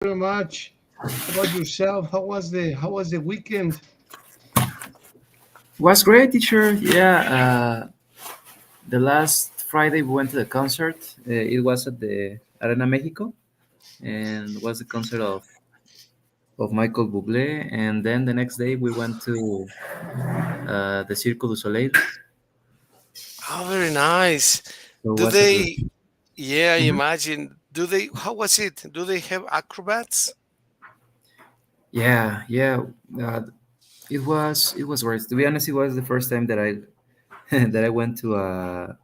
very much. How about yourself? How was the weekend? Was great, teacher. Yeah, the last Friday we went to the concert. It was at the Arena Mexico, and was the concert of Michael Bublé. And then the next day we went to the Cirque du Soleil. Oh, very nice. So it Do was a good. they? Yeah, I Mhm. imagine. Do they? How was it? Do they have acrobats? Yeah, yeah. Uh, it was great. To be honest, it was the first time that I that I went to a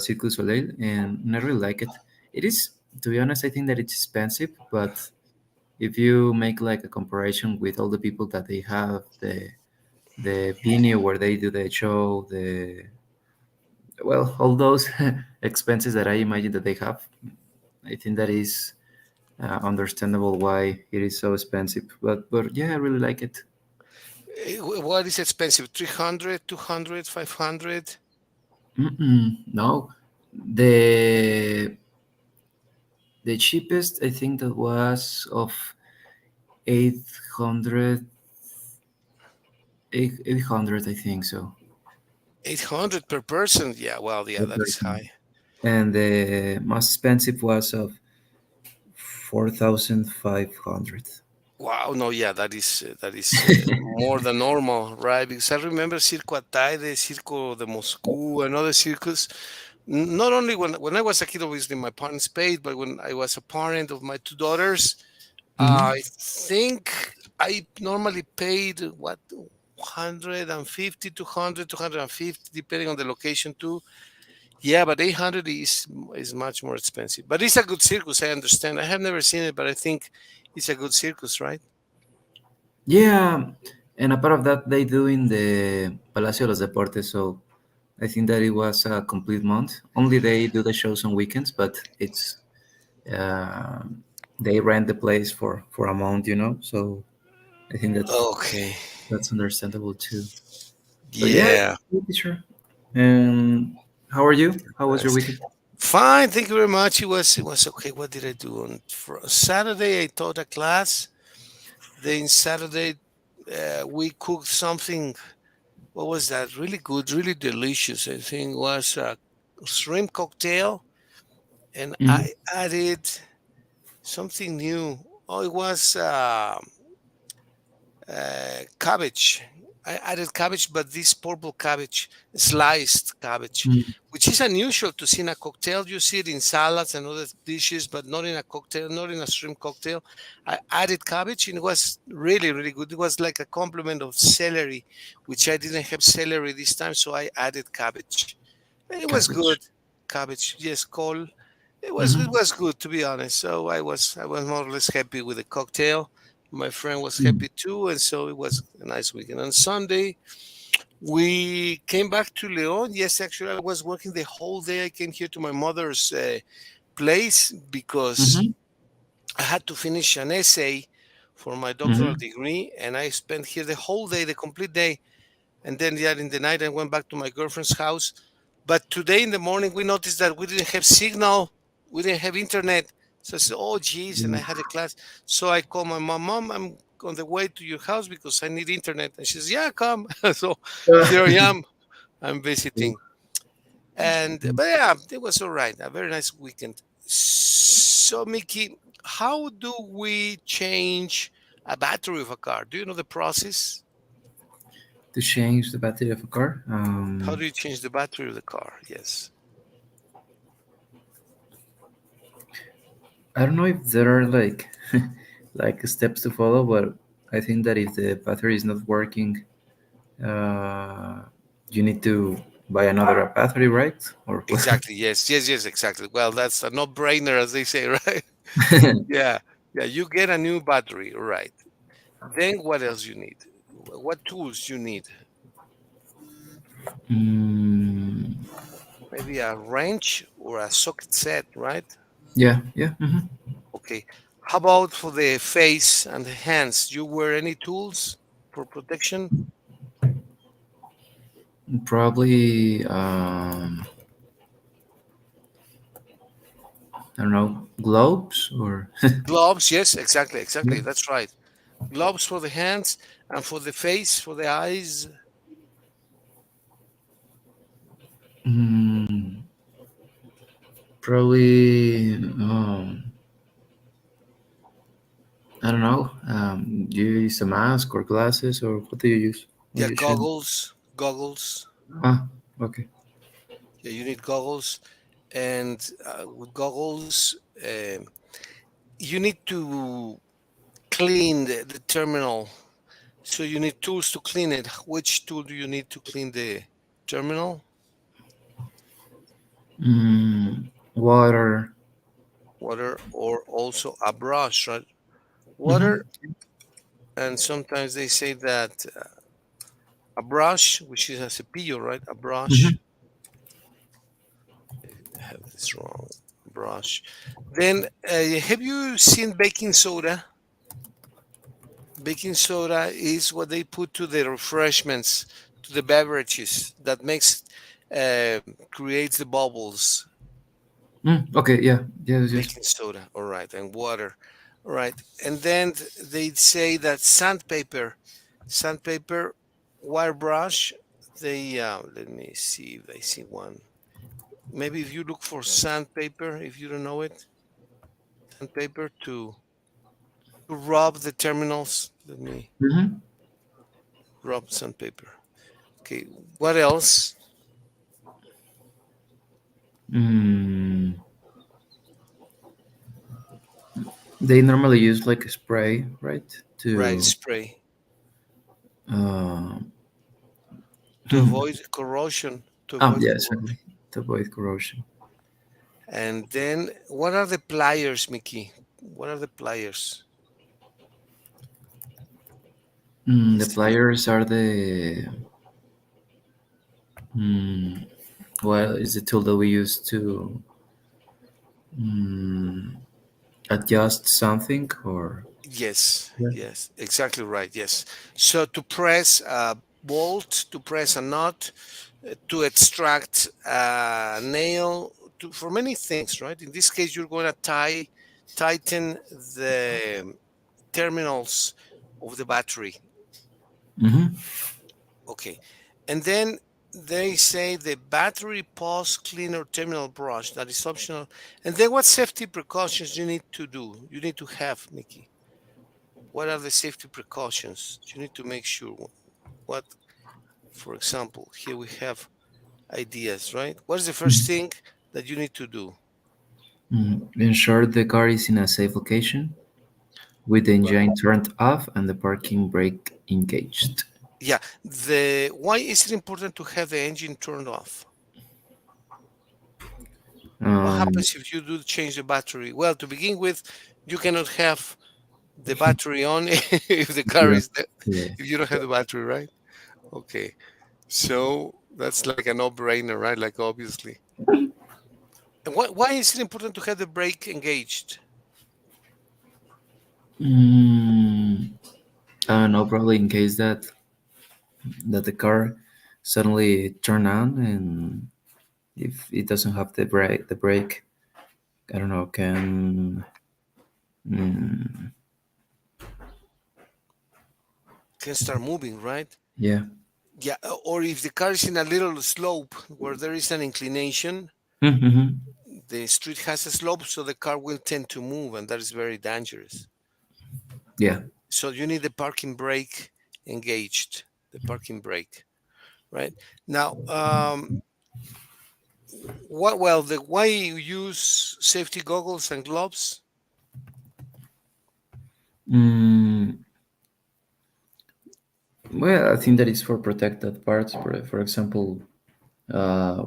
Cirque du Soleil, and I really like it. It is, to be honest, I think that it's expensive, but if you make like a comparison with all the people that they have, the venue where they do the show, the well, all those expenses that I imagine that they have, I think that is understandable why it is so expensive. But yeah, I really like it. What is expensive? 300, 200, 500? No, the the cheapest I think that was of 800, 800 I think so. 800 per person? Yeah, well, yeah, Per that is person. high. And the most expensive was of 4,500. Wow, no, yeah, that is more than normal, right? Because I remember Circo Ataide, Circo de Moscow, and other circus. Not only when I was a kid, obviously my parents paid, but when I was a parent of my two daughters, Hmm. I think I normally paid what 150, 200, 250, depending on the location too. Yeah, but 800 is much more expensive. But it's a good circus, I understand. I have never seen it, but I think it's a good circus, right? Yeah, and a part of that they do in the Palacio de los Deportes, so I think that it was a complete month. Only they do the shows on weekends, but it's uh, they rent the place for a month, So I think Okay. that's understandable too. But yeah, Yeah. teacher. And how are you? How was your Nice. weekend? Fine. Thank you very much. It was okay. What did I do on Saturday? I taught a class. Then Saturday, we cooked something. What was that? Really good, really delicious. I think it was a shrimp cocktail, and Hmm. I added something new. Oh, it was cabbage. I added cabbage, but this purple cabbage, sliced cabbage, which is unusual to see in a cocktail. You see it in salads and other dishes, but not in a cocktail, not in a shrimp cocktail. I added cabbage, and it was really, really good. It was like a complement of celery, which I didn't have celery this time, so I added cabbage. And it was good. Cabbage. Cabbage, yes, col. It Hmm. was good, to be honest. So I was more or less happy with the cocktail. My friend was happy too, and so it was a nice weekend. On Sunday, we came back to Leon. Yes, actually, I was working the whole day. I came here to my mother's place because Hmm. I had to finish an essay for my doctoral Hmm. degree, and I spent here the whole day, the complete day. And then, yeah, in the night, I went back to my girlfriend's house. But today in the morning, we noticed that we didn't have signal, we didn't have internet. So I said, "Oh, geez," and I had a class. So I called my mom. Mom, I'm on the way to your house because I need internet. And she says, "Yeah, come." So here I am. I'm visiting. And but yeah, it was all right. A very nice weekend. So Mickey, how do we change a battery of a car? Do you know the process? To change the battery of a car. How do you change the battery of the car? Yes. I don't know if there are like like steps to follow, but I think that if the battery is not working, uh, you need to buy another battery, right? Or what? Exactly. Yes. Yes. Yes. Exactly. Well, that's a no-brainer, as they say, right? Yeah. Yeah. You get a new battery, right? Then what else you need? What tools you need? Mm, Maybe a wrench or a socket set, right? yeah, yeah. Okay. How about for the face and the hands? You wear any tools for protection? Probably I don't know, globes or Gloves, yes, exactly, yeah. exactly. That's right. Gloves for the hands and for the face, for the eyes. Mm, probably. I don't know. Do you use a mask or glasses or what do you use when Yeah, you shave? goggles, goggles. Ah, okay. Yeah, you need goggles, and with goggles, you need to clean the terminal. So you need tools to clean it. Which tool do you need to clean the terminal? Water. Water, or also a brush, right? Mm-hmm. Water, and sometimes they say that a brush, which is a cepillo, right? A Mm-hmm. brush. I have this wrong. Brush. Then, have you seen baking soda? Baking soda is what they put to the refreshments, to the beverages that makes uh, creates the bubbles. Okay, yeah, yes, yes. Baking soda, all right, and water, all right. And then they say that sandpaper, wire brush. They let me see if I see one. Maybe if you look for sandpaper, if you don't know it, sandpaper to rub the terminals. Let me Mm-hmm. rub sandpaper. Okay, what else? Mm, they normally use like a spray, right? Right, To spray uh, to avoid corrosion. To avoid yeah, corrosion. exactly. To avoid corrosion. And then, what are the pliers, Mickey? What are the pliers? The Is it pliers are the mm, well, is the tool that we use to mm, adjust something or yes, yeah. yes, exactly right. Yes. So to press a bolt, to press a nut, to extract a nail, for many things, right? In this case, you're going to tighten the terminals of the battery. Mm-hmm. Okay. And then they say the battery pulse cleaner terminal brush that is optional. And then what safety precautions you need to do? You need to have, Mickey. What are the safety precautions? You need to make sure what, for example, here we have ideas, right? What is the first thing that you need to do? Ensure the car is in a safe location with the Right. engine turned off and the parking brake engaged. Yeah. The why is it important to have the engine turned off? What Um, happens if you do change the battery? Well, to begin with, you cannot have the battery on if the car yeah, is dead, yeah. if you don't have the battery, right? Okay. So that's like a no-brainer, right? Like obviously. And why is it important to have the brake engaged? Mm, I don't know, probably in case that the car suddenly turn on and if it doesn't have the brake, I don't know, can mm, Can start moving, right? yeah. Yeah. Or if the car is in a little slope where there is an inclination, Mm-hmm. the street has a slope, so the car will tend to move, and that is very dangerous. Yeah. So you need the parking brake engaged, the parking brake, right? Now, what? Well, the why you use safety goggles and gloves? Mm, well, I think that is for protected parts. For example,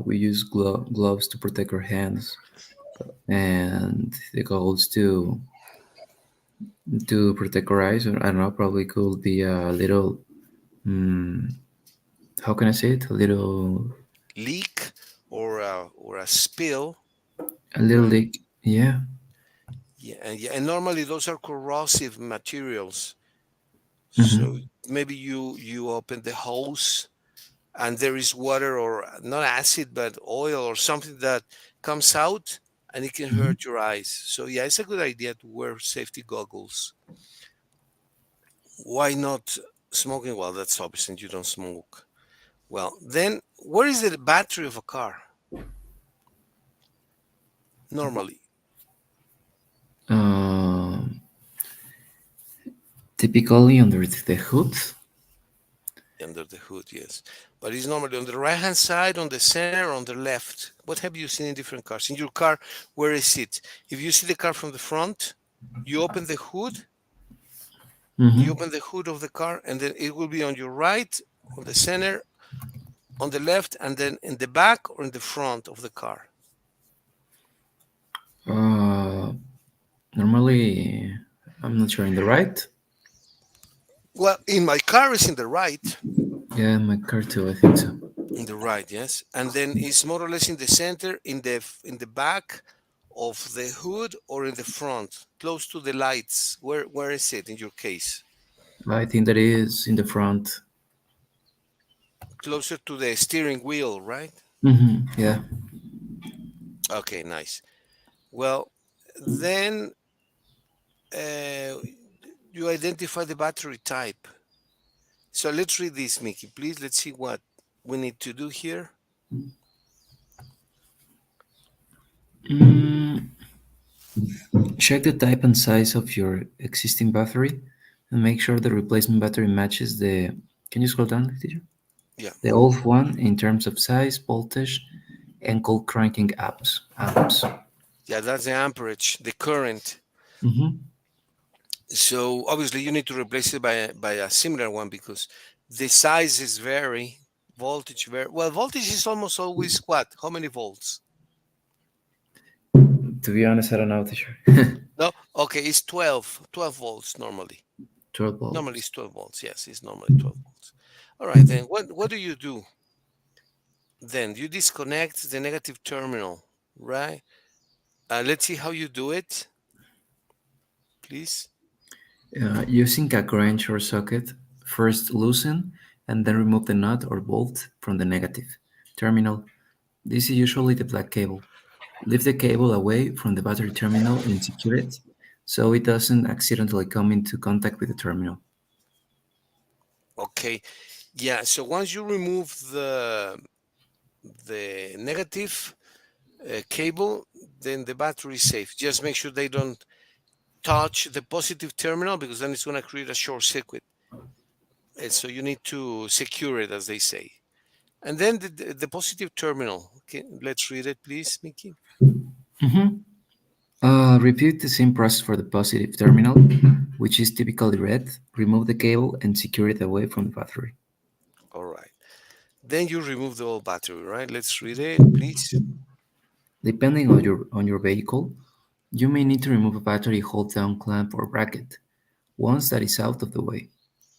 we use gloves to protect our hands and the goggles to protect our eyes. Or I don't know, probably could be a little. Mm, how can I say it? Leak or a spill, A little right? leak. Yeah. Yeah, and normally those are corrosive materials. So Mm-hmm. maybe you open the hose and there is water or not acid but oil or something that comes out, and it can Mhm. hurt your eyes. So yeah, it's a good idea to wear safety goggles. Why not smoking? Well, that's obvious, and you don't smoke. Well, then where is the battery of a car normally? Um, Typically under the hood. Under the hood, yes. But it's normally on the right hand side, on the center, on the left. What have you seen in different cars? In your car, where is it? If you see the car from the front, you open the hood, you Hmm. open the hood of the car, and then it will be on your right, on the center, on the left, and then in the back or in the front of the car. Uh, Normally, I'm not sure in the right. Well, in my car, it's in the right. Yeah, in my car too. I think so. In the right, yes. And then it's more or less in the center, in the back of the hood or in the front, close to the lights. Where is it in your case? I think that is in the front. Closer to the steering wheel, right? Yeah. Okay, nice. Well, then uh, you identify the battery type. So let's read this, Mickey. Please, let's see what we need to do here. Mm, Check the type and size of your existing battery, and make sure the replacement battery matches the. Can you scroll down, teacher? Yeah, The old one in terms of size, voltage, and cold cranking amps. yeah, that's the amperage, the current. Mm-hmm. So obviously you need to replace it by a similar one because the sizes vary, voltage vary. Well, voltage is almost always what? How many volts? To be honest, I don't know, teacher. No, okay, it's 12 volts normally. 12 Normally volts. it's 12 volts. Yes, it's normally 12 volts. All right, then what do you do? Then you disconnect the negative terminal, right? Let's see how you do it, please. Using a ground short socket, first loosen and then remove the nut or bolt from the negative terminal. This is usually the black cable. Lift the cable away from the battery terminal and secure it so it doesn't accidentally come into contact with the terminal. Okay. Yeah, so once you remove the negative cable, then the battery is safe. Just make sure they don't touch the positive terminal because then it's going to create a short circuit. And so you need to secure it, as they say. And then the positive terminal. Okay, let's read it, please, Mickey. Mhm. Repeat the same process for the positive terminal, which is typically red. Remove the cable and secure it away from the battery. All right. Then you remove the old battery, right? Let's read it, please. Depending on your vehicle, you may need to remove a battery hold-down clamp or bracket. Once that is out of the way,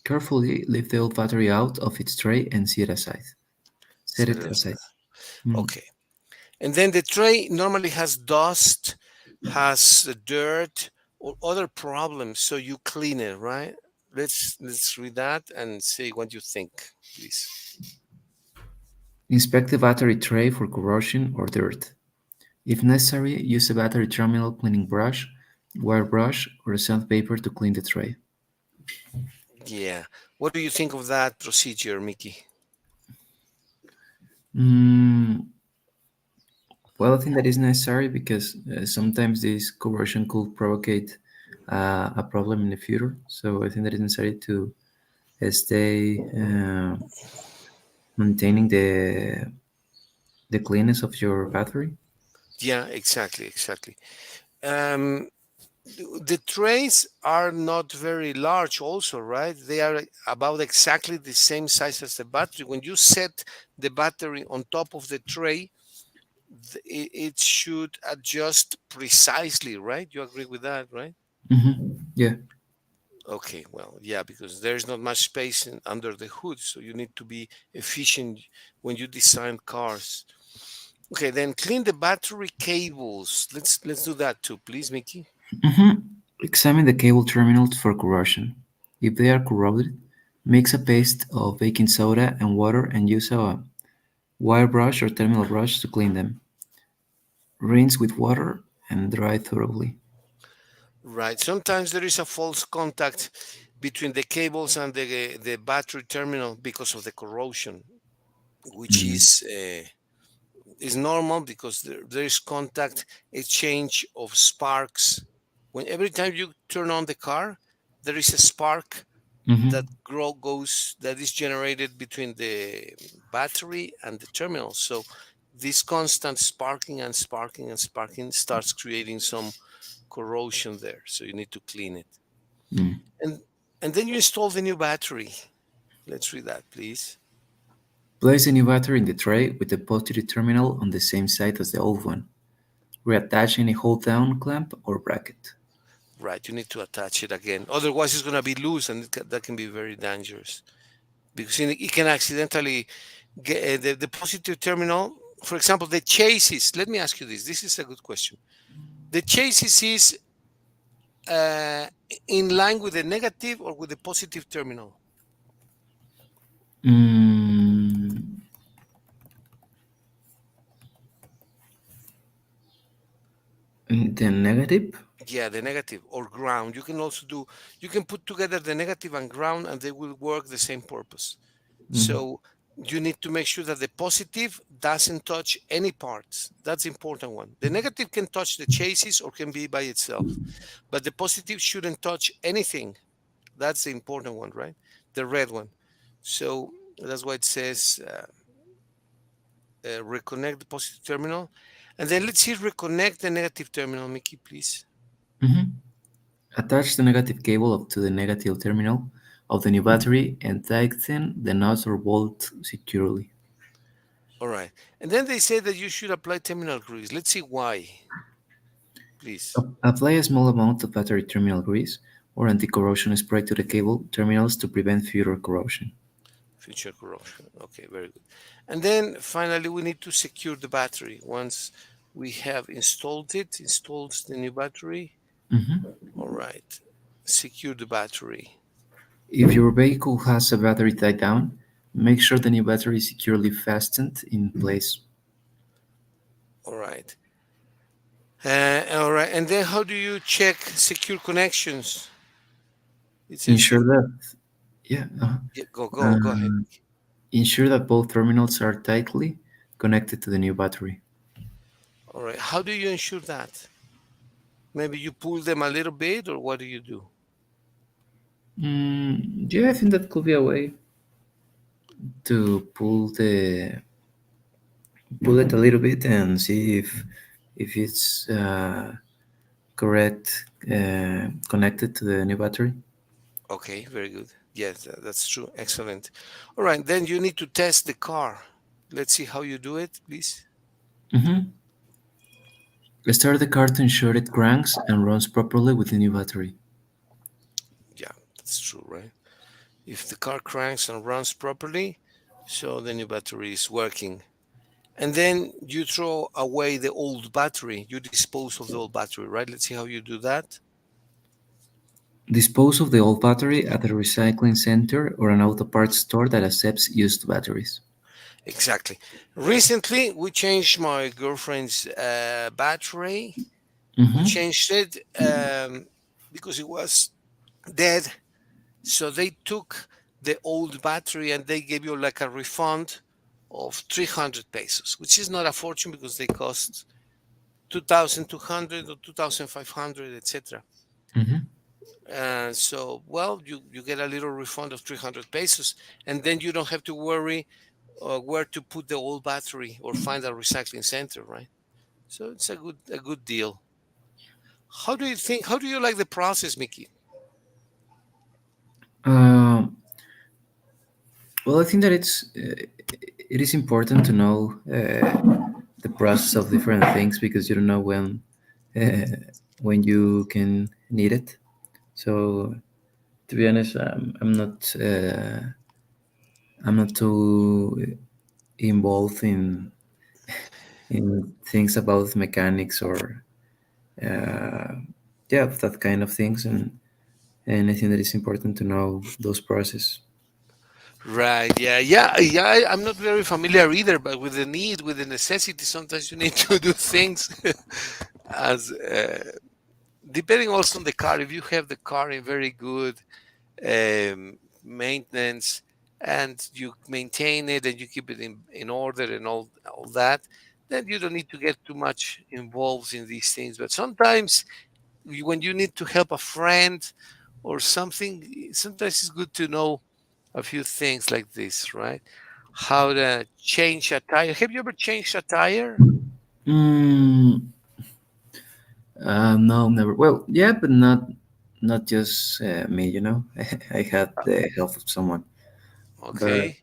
carefully lift the old battery out of its tray and set it aside. Set Set it it aside. aside. Mhm. Okay. And then the tray normally has dust, has dirt, or other problems. So you clean it, right? Let's read that and say what you think, please. Inspect the battery tray for corrosion or dirt. If necessary, use a battery terminal cleaning brush, wire brush, or sandpaper to clean the tray. Yeah. What do you think of that procedure, Mickey? Mm, well, I think that is necessary because sometimes this corrosion could provocate a problem in the future. So I think that is necessary to stay maintaining the cleanness of your battery. Yeah, exactly, exactly. Um, the trays are not very large, also, right? They are about exactly the same size as the battery. When you set the battery on top of the tray, it should adjust precisely, right? You agree with that, right? Yeah. Okay, well, yeah, because there's not much space under the hood, so you need to be efficient when you design cars. Okay, then clean the battery cables. Let's do that too, please, Mickey. Mhm. Examine the cable terminals for corrosion. If they are corroded, mix a paste of baking soda and water and use a wire brush or terminal brush to clean them. rinse with water and dry thoroughly. Right. Sometimes there is a false contact between the cables and the battery terminal because of the corrosion, which Mm. is normal because there is contact exchange of sparks. When every time you turn on the car, there is a spark that Hmm. goes that is generated between the battery and the terminal. So this constant sparking and sparking and sparking starts creating some corrosion there. So you need to clean it. Mm. And and then you install the new battery. Let's read that, please. Place the new battery in the tray with the positive terminal on the same side as the old one. Reattach any hold-down clamp or bracket. Right, you need to attach it again. Otherwise, it's going to be loose, and that can be very dangerous because it can accidentally get the positive terminal. For example, the chassis. Let me ask you this. This is a good question. The chassis is uh, in line with the negative or with the positive terminal? Mm, the negative? Yeah, the negative or ground. You can also do. You can put together the negative and ground, and they will work the same purpose. Mhm. So you need to make sure that the positive doesn't touch any parts. That's the important one. The negative can touch the chassis or can be by itself, but the positive shouldn't touch anything. That's the important one, right? The red one. So that's why it says reconnect the positive terminal. And then let's see reconnect the negative terminal, Mickey, please. Mhm. Attach the negative cable up to the negative terminal of the new battery and tighten the nut or bolt securely. All right. And then they say that you should apply terminal grease. Let's see why, please. Apply a small amount of battery terminal grease or anti-corrosion spray to the cable terminals to prevent future corrosion. Future corrosion. Okay, very good. And then finally, we need to secure the battery. Once we have installed it, installs the new battery. Mhm. All right. Secure the battery. If your vehicle has a battery tied down, make sure the new battery is securely fastened in place. All right. All right. And then how do you check secure connections? It says Ensure here. that yeah, Yeah, go ahead. um, ensure that both terminals are tightly connected to the new battery. All right. How do you ensure that? Maybe you pull them a little bit, or what do you do? Yeah, I think that could be a way to pull it a little bit and see if it's correct connected to the new battery. Okay, very good. Yes, that's true. Excellent. All right, then you need to test the car. Let's see how you do it, please. Hmm. Start the car to ensure it cranks and runs properly with the new battery. Yeah, that's true, right? If the car cranks and runs properly, so the new battery is working. And then you throw away the old battery. You dispose of the old battery, right? Let's see how you do that. Dispose of the old battery at a recycling center or an auto parts store that accepts used batteries. Exactly. Recently, we changed my girlfriend's battery. We Hmm. changed it because it was dead. So they took the old battery and they gave you like a refund of 300 pesos, which is not a fortune because they cost 2,200 or 2,500, etc. Hmm. So, well, you get a little refund of 300 pesos, and then you don't have to worry where to put the old battery or find a recycling center, right? So it's a good deal. How do you think? How do you like the process, Mickey? Um, well, I think that it is important to know the process of different things because you don't know uh, when you can need it. So to be honest, I'm not too involved in things about mechanics or uh, yeah, that kind of things, and I think that it's important to know those processes. Right. Yeah. Yeah. Yeah. I'm not very familiar either, but with the need, with the necessity, sometimes you need to do things as depending also on the car. If you have the car in very good maintenance and you maintain it and you keep it in order and all that, then you don't need to get too much involved in these things. But sometimes when you need to help a friend or something, sometimes it's good to know a few things like this, right? How to change a tire. Have you ever changed a tire? Mm, no, never. Well, yeah, but not just me. I had the help of someone, but Okay.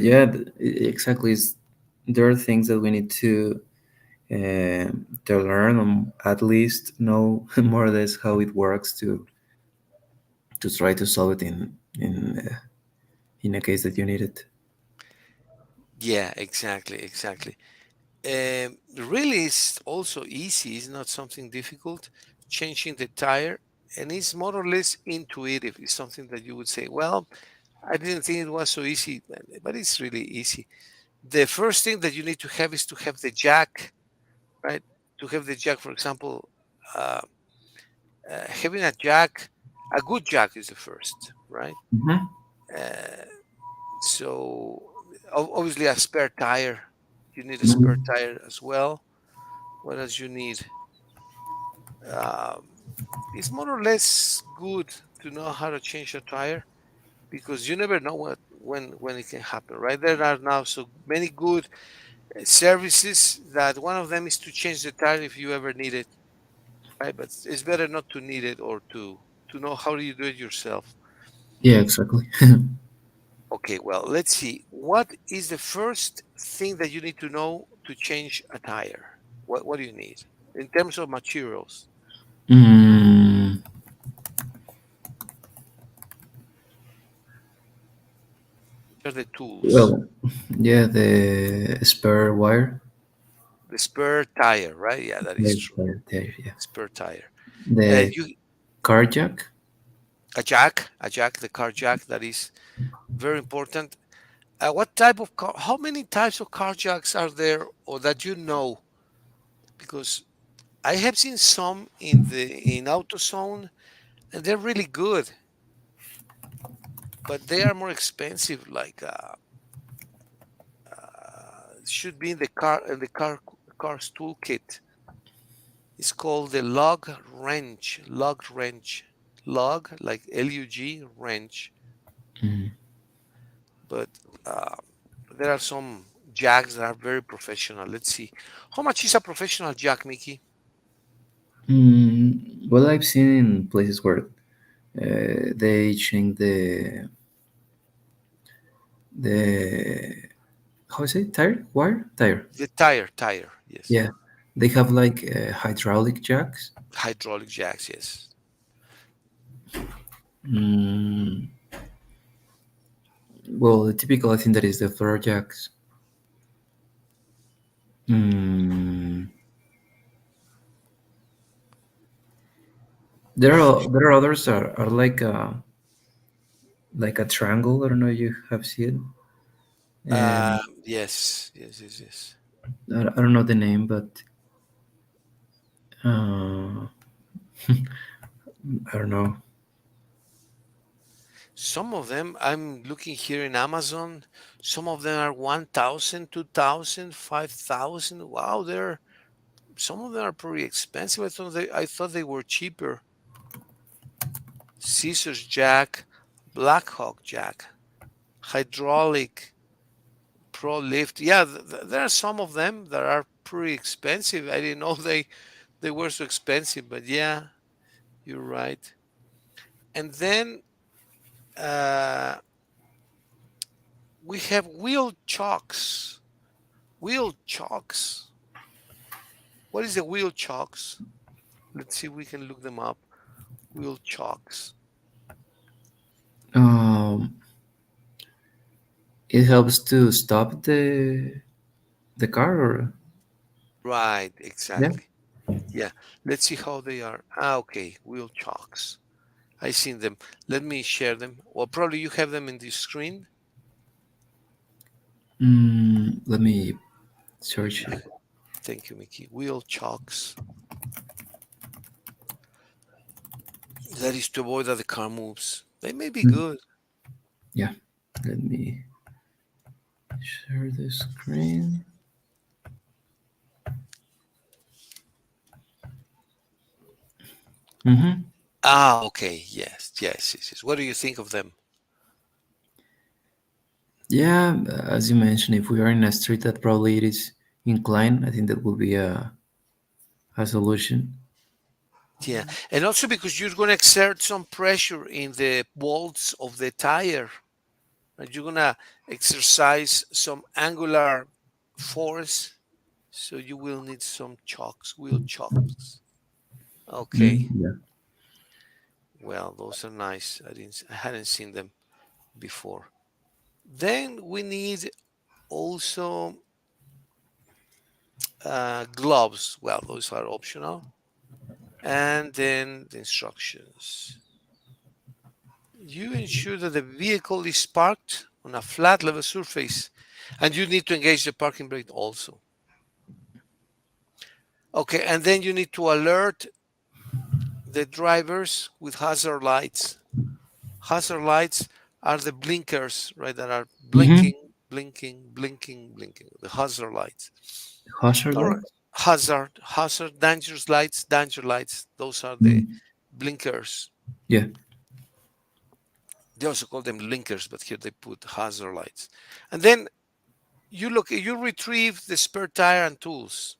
yeah, exactly. There are things that we need to learn, at least know more or less how it works to try to solve it in a case that you need it. Yeah, exactly, exactly. Really, it's also easy. It's not something difficult. Changing the tire, and it's more or less intuitive. It's something that you would say, "Well, I didn't think it was so easy," but it's really easy. The first thing that you need to have is to have the jack, right? To have the jack, for example, uh, having a jack, a good jack is the first, right? Hmm. Uh, so obviously a spare tire. You need a spare Hmm. tire as well. What else you need? Um, it's more or less good to know how to change a tire because you never know when it can happen, right? There are now so many good services that one of them is to change the tire if you ever need it, right? But it's better not to need it or to know how do you do it yourself. Yeah, exactly. Okay, well, let's see. What is the first thing that you need to know to change a tire? What do you need in terms of materials? mm, Which are the tools? well, yeah, the spare wire, The spare tire, right? Yeah, that is the true. spare tire, yeah, Spare tire. the You car jack. a jack, the car jack. That is very important. What type of car? How many types of car jacks are there, or that you know? Because I have seen some in AutoZone, and they're really good, but they are more expensive. Like should be in the car's toolkit. It's called the lug wrench, lug like LUG wrench. Mm. But uh, there are some jacks that are very professional. Let's see, how much is a professional jack, Mickey? Well, I've seen in places where they change the how is it, tire wire tire. The tire, yes, Yeah, they have like hydraulic jacks. hydraulic jacks, yes. Mm, well, the typical I think that is the floor jacks. Mm, there are others that are like a triangle. I don't know if you have seen. And Yes, yes, yes, yes. I don't know the name, but uh, I don't know. Some of them, I'm looking here in Amazon, some of them are 1,000, 2,000, 5,000. Wow, they're some of them are pretty expensive. I thought they were cheaper. Scissors jack, Black Hawk jack, hydraulic pro lift. Yeah, there are some of them that are pretty expensive. I didn't know they were so expensive, but yeah, you're right. And then uh, we have wheel chocks. Wheel chocks. What is the wheel chocks? Let's see if we can look them up. Wheel chocks. Um, it helps to stop the car, or Right, yeah. exactly. Yeah. Let's see how they are. Ah, okay. Wheel chocks. I seen them. Let me share them. Well, probably you have them in the screen. Let me search it. Thank you, Mickey. Wheel chocks. That is to avoid that the car moves. They may be Mm, good. yeah, let me share the screen. Mm-hmm. Ah, okay. Yes, yes, yes, yes. What do you think of them? Yeah, as you mentioned, if we are in a street that probably it is inclined, I think that will be a solution. Yeah, and also because you're going to exert some pressure in the bolts of the tire, and you're going to exercise some angular force, so you will need some chocks, wheel chocks. Okay, Yeah. well, those are nice. I hadn't seen them before. Then we need also gloves. Well, those are optional. And then the instructions. You ensure that the vehicle is parked on a flat level surface, and you need to engage the parking brake also. Okay, and then you need to alert the drivers with hazard lights. Hazard lights are the blinkers, right, that are Mm-hmm. blinking, blinking, blinking, blinking. The hazard lights. Hazard All right. lights. Hazard, dangerous lights, danger lights. Those are the Mm. blinkers. Yeah. They also call them linkers, but here they put hazard lights. And then you retrieve the spare tire and tools.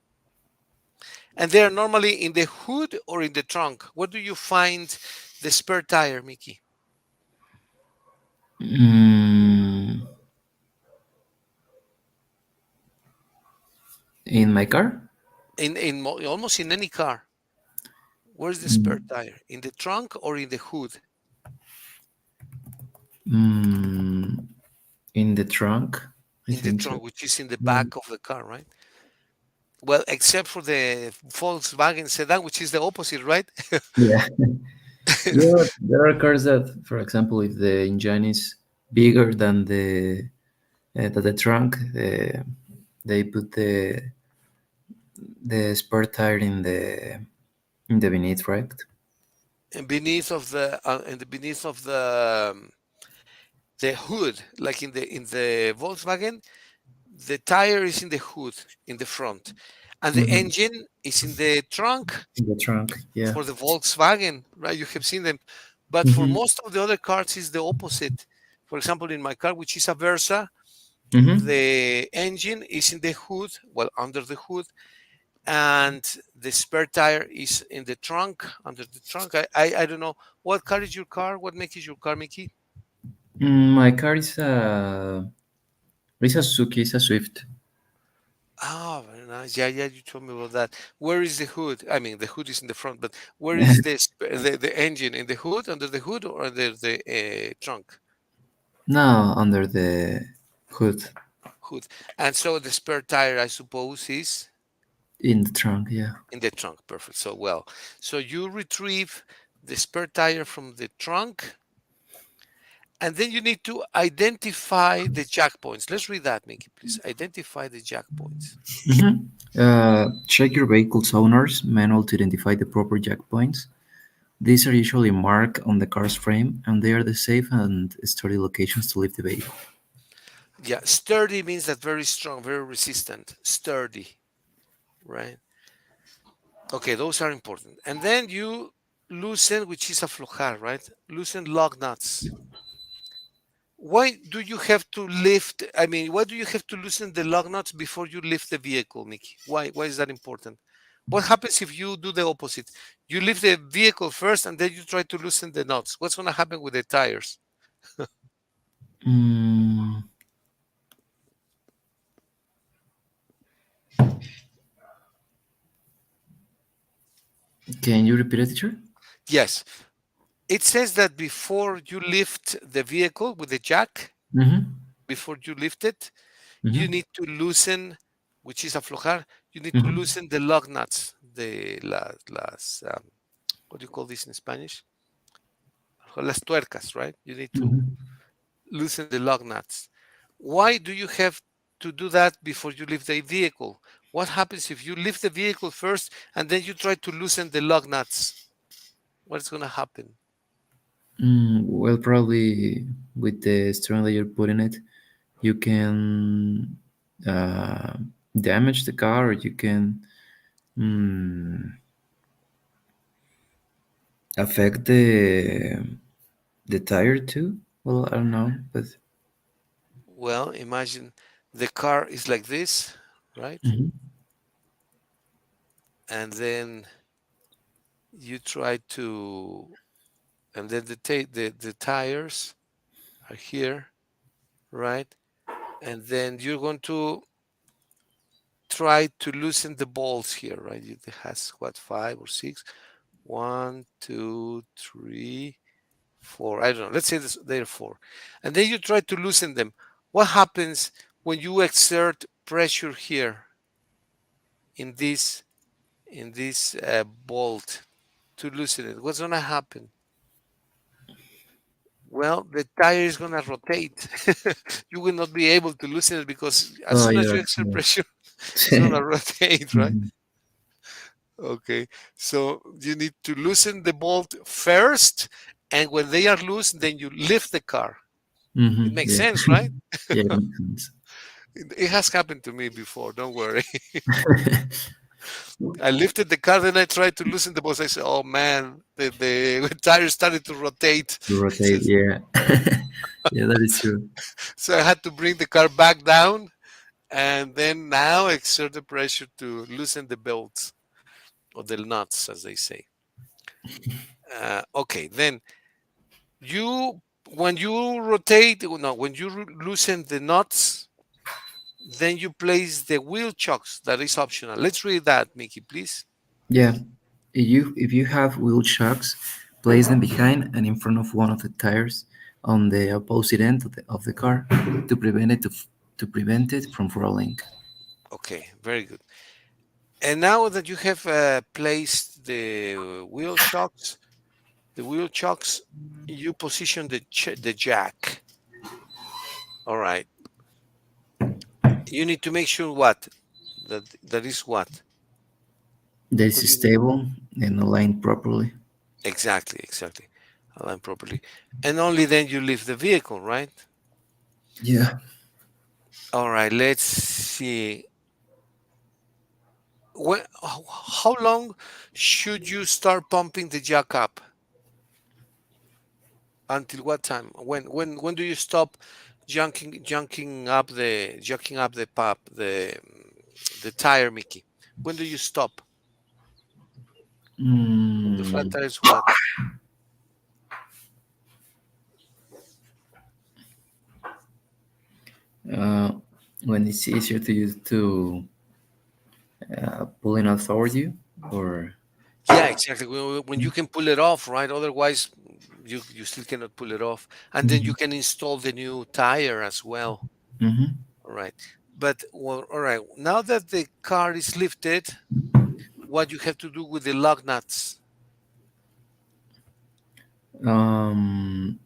And they're normally in the hood or in the trunk. Where do you find the spare tire, Mickey? Mm, in my car. Almost in any car. Where's the spare Mm, tire? In the trunk or in the hood? mm, in the trunk. I In the think so. trunk, which is in the Mm. back of the car, right? Well, except for the Volkswagen sedan, which is the opposite, right? Yeah. Yeah, there are cars that, for example, if the engine is bigger than the trunk, they put the spare tire in the beneath, right? And beneath of the hood, like in the Volkswagen, the tire is in the hood in the front, and the Mm-hmm. engine is in the trunk In the trunk, yeah. for the Volkswagen, right? You have seen them, but for Mm-hmm. most of the other cars, is the opposite. For example, in my car, which is a Versa, Mm-hmm. the engine is in the hood, well, under the hood, and the spare tire is in the trunk, under the trunk. I don't know what car is your car. What make is your car, Mickey? My car is a Suzuki, it's a Swift. Ah, very nice. Yeah, yeah, you told me about that. Where is the hood? I mean, the hood is in the front, but where is the engine? In the hood, under the hood, or under the trunk? No, under the hood, Hood. And so the spare tire, I suppose, is in the trunk, yeah. in the trunk. Perfect. So well, so you retrieve the spare tire from the trunk, and then you need to identify the jack points. Let's read that, Mickey, please. Identify the jack points. Mhm. Check your vehicle's owner's manual to identify the proper jack points. These are usually marked on the car's frame, and they are the safe and sturdy locations to lift the vehicle. Yeah, sturdy means that very strong, very resistant. Sturdy, right? Okay, those are important. And then you loosen, which is aflojar, right? Loosen lug nuts. Why do you have to lift? I mean, why do you have to loosen the lug nuts before you lift the vehicle, Mickey? Why is that important? What happens if you do the opposite? You lift the vehicle first and then you try to loosen the nuts. What's going to happen with the tires? Mm, can you repeat it, teacher? Yes, it says that before you lift the vehicle with the jack, Mm-hmm. before you lift it, you Mm-hmm. need to loosen, which is aflojar, you need to Mm-hmm. loosen the lug nuts, what do you call this in Spanish? las tuercas, right? You need to Mhm. loosen the lug nuts. Why do you have to do that before you leave the vehicle? What happens if you leave the vehicle first and then you try to loosen the lug nuts? What's going to happen? Well, probably with the strength that you're putting it, you can uh, damage the car, or you can mm, affect the tire too. Well, I don't know, but Well, imagine the car is like this, right? Mhm. And then you try to, and then the tires are here, right? And then you're going to try to loosen the balls here, right? It has what, five or six? One, two, three, four. I don't know. Let's say this, there are four. And then you try to loosen them. What happens when you exert pressure here in this bolt to loosen it? What's gonna happen? Well, the tire is gonna rotate. You will not be able to loosen it because as Oh soon as yeah, you exert yeah. pressure, it's gonna rotate, right? Mhm. Okay, so you need to loosen the bolt first, and when they are loose, then you lift the car. It makes Yeah, sense, right? yeah, it makes sense. It has happened to me before. Don't worry. I lifted the car, then I tried to loosen the bolt. I said, "Oh man, the tire started to rotate." To rotate, Says- yeah. Yeah, that is true. So I had to bring the car back down, and then now exert the pressure to loosen the bolts or the nuts, as they say. Okay, then you when you rotate, no, when you loosen the nuts, then you place the wheel chocks. That is optional. Let's read that, Mickey, please. Yeah, if you have wheel shocks, place them behind and in front of one of the tires on the opposite end of the car to prevent it from rolling. Okay, very good. And now that you have placed the wheel chocks, you position the jack. All right. You need to make sure what that is what. That What is do you need? stable and aligned properly. Exactly, exactly. Align properly, and only then you leave the vehicle, right? Yeah. All right. Let's see. How long should you start pumping the jack up? Until what time? When do you stop jacking up the pop the tire, Mickey? When do you stop? When the flat Mm, tire is what? uh, when it's easier to use to pulling out toward you, or Yeah, exactly. When you can pull it off, right? Otherwise, you still cannot pull it off, and then you Mhm. can install the new tire as well. Mhm. All right. But well, all right. Now that the car is lifted, what you have to do with the lug nuts? um,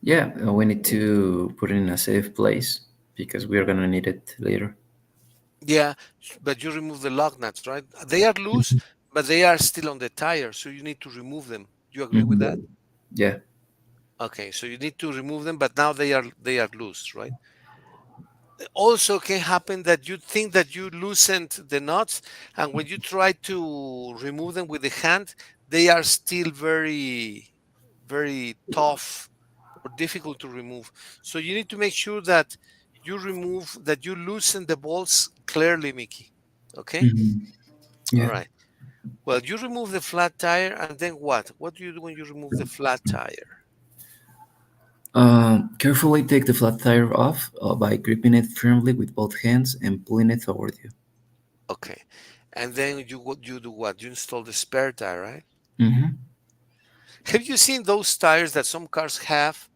yeah, we need to put it in a safe place because we are gonna need it later. Yeah, but you remove the lug nuts, right? They are loose, but they are still on the tire, so you need to remove them. You agree with that? Mhm. Yeah. Okay, so you need to remove them, but now they are loose, right? Also can happen that you think that you loosened the nuts, and when you try to remove them with the hand, they are still very, very tough or difficult to remove. So you need to make sure that you loosen the bolts clearly, Mickey. Okay? Mhm. All Yeah. right. Well, you remove the flat tire, and then what? What do you do when you remove the flat tire? Carefully take the flat tire off by gripping it firmly with both hands and pulling it toward you. Okay. And then you do what? You install the spare tire, right? Mm-hmm. Have you seen those tires that some cars have?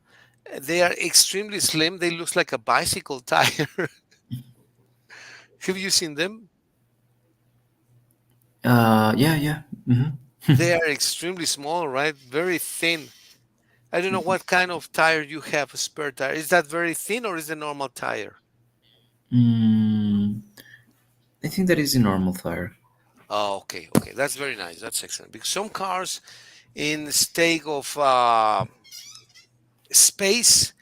They are extremely slim. They look like a bicycle tire. Have you seen them? Yeah, yeah. Mm-hmm. They are extremely small, right? Very thin. I don't know what kind of tire you have, a spare tire. Is that very thin or is it normal tire? Mm, I think that is a normal tire. Oh, okay, okay. That's very nice. That's excellent. Because some cars in state of space,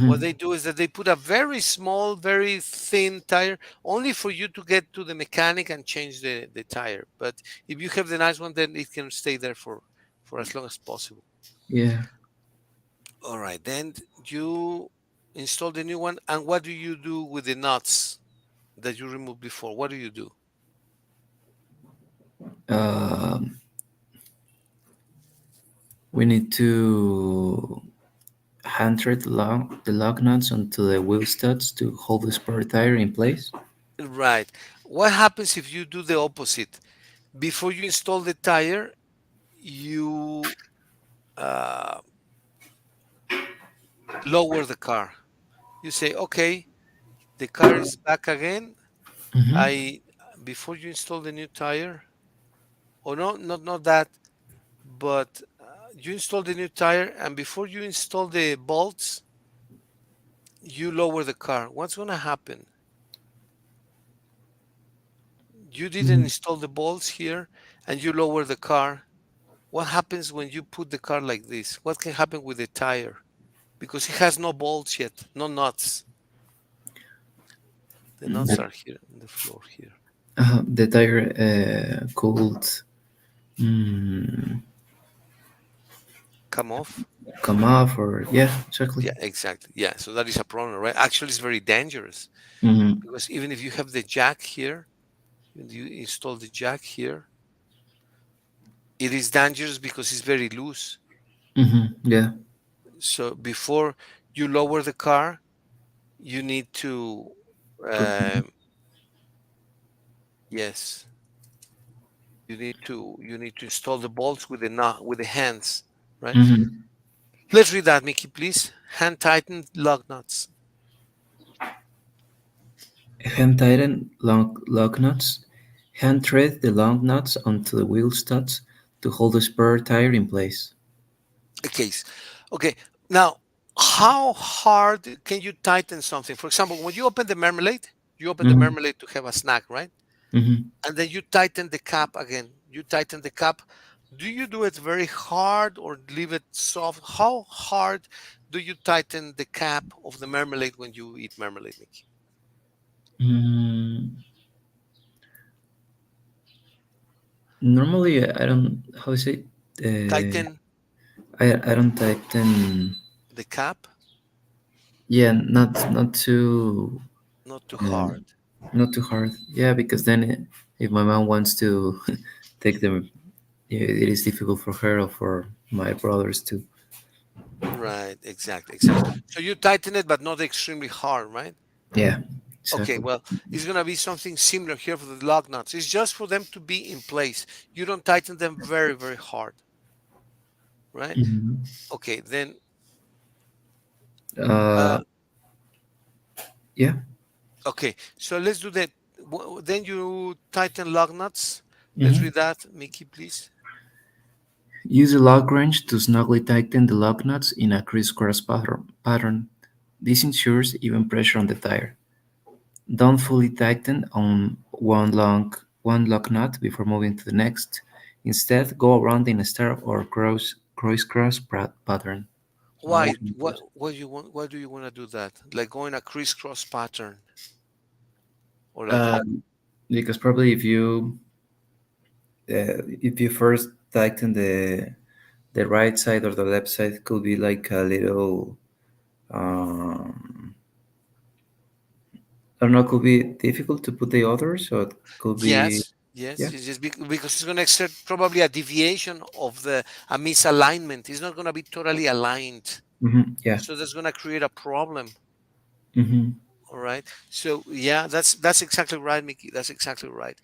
what Mm-hmm. they do is that they put a very small, very thin tire only for you to get to the mechanic and change the tire. But if you have the nice one, then it can stay there for as long as possible. Yeah. All right, then you install the new one, and what do you do with the nuts that you removed before? What do you do? Um, we need to hand thread the lug nuts onto the wheel studs to hold the spare tire in place. Right. What happens if you do the opposite? Before you install the tire, you uh, lower the car. You say, okay, the car is back again. Mm-hmm. I before you install the new tire, or no, not that, but you install the new tire, and before you install the bolts, you lower the car. What's going to happen? You didn't Mm-hmm. install the bolts here, and you lower the car. What happens when you put the car like this? What can happen with the tire? Because it has no bolts yet, no nuts. The nuts The, are here on the floor here. the tire could mm, Come off. come off, or yeah, exactly. Yeah, exactly. Yeah, so that is a problem, right? Actually, it's very dangerous Mm-hmm. because even if you have the jack here, when you install the jack here, it is dangerous because it's very loose. Mm-hmm. Yeah. So before you lower the car, you need to, Put. um, yes, you need to install the bolts with the nut with the hands, right? Mm-hmm. Let's read that, Mickey, please. Hand tighten lug nuts. Hand tighten lug nuts. Hand thread the lug nuts onto the wheel studs to hold the spare tire in place. A case. Okay. Now, how hard can you tighten something? For example, when you open the marmalade, you open the Mm-hmm. marmalade to have a snack, right? Mm-hmm. And then you tighten the cap again. You tighten the cap. Do you do it very hard or leave it soft? How hard do you tighten the cap of the marmalade when you eat marmalade, Mickey? Mm, normally, I don't. How is it? Uh, Tighten I don't tighten. the cap, Yeah, not too not too uh, hard. not too hard. Yeah, because then if my mom wants to take them, it is difficult for her or for my brothers to. Right, exactly, exactly. So you tighten it, but not extremely hard, right? Yeah, Okay, exactly. well, it's going to be something similar here for the lug nuts. It's just for them to be in place. You don't tighten them very, very hard, right? Mhm. Okay, then Uh, uh, yeah. okay, so let's do that. Then you tighten lug nuts. Let's Mhm. read that, Mickey, please. Use a lug wrench to snugly tighten the lug nuts in a crisscross pattern. This ensures even pressure on the tire. Don't fully tighten on one lug nut before moving to the next. Instead, go around in a star or crisscross pattern. Why? Always make What? those. What do you want? Why do you want to do that? Like going a crisscross pattern, or like what? Um, because probably if you first tighten the right side or the left side, could be like a little um, I don't know, could be difficult to put the others, so it could be Yes, yes. yeah. It's just because it's going to exert probably a deviation of a misalignment. It's not going to be totally aligned. Yeah. So that's going to create a problem. hmm All right. So yeah, that's exactly right, Mickey. That's exactly right.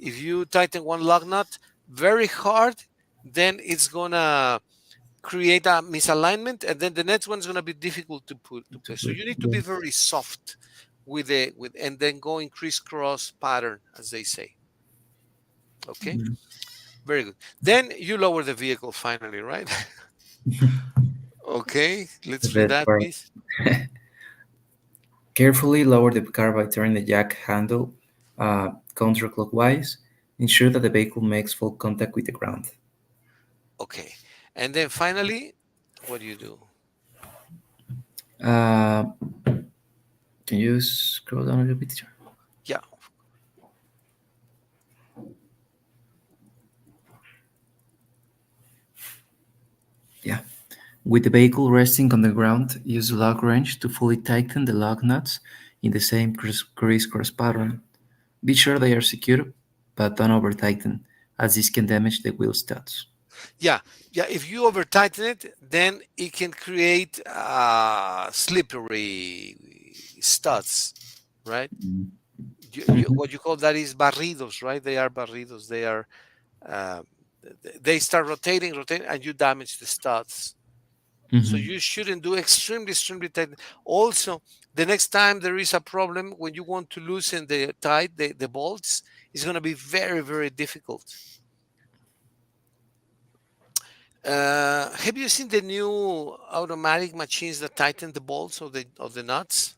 If you tighten one lug nut very hard, then it's gonna create a misalignment, and then the next one's gonna be difficult to put to To place. So put you need to yeah. be very soft and then go in crisscross pattern, as they say. Okay. Very good. Then you lower the vehicle finally, right? Okay, let's The read best that, part. please. Carefully lower the car by turning the jack handle counterclockwise. Ensure that the vehicle makes full contact with the ground. Okay. And then finally, what do you do? Uh, can you scroll down a little bit? Yeah. Yeah. With the vehicle resting on the ground, use the lock wrench to fully tighten the lug nuts in the same crisscross pattern. Be sure they are secure, but don't over tighten, as this can damage the wheel studs. Yeah. Yeah. If you over tighten it, then it can create slippery studs, right? Mhm. What you call that is barridos, right? They are barridos. They are, uh, they start rotating, and you damage the studs. So Mhm. you shouldn't do extremely tight. Also, the next time there is a problem when you want to loosen the bolts, it's going to be very difficult. Have you seen the new automatic machines that tighten the bolts of the nuts?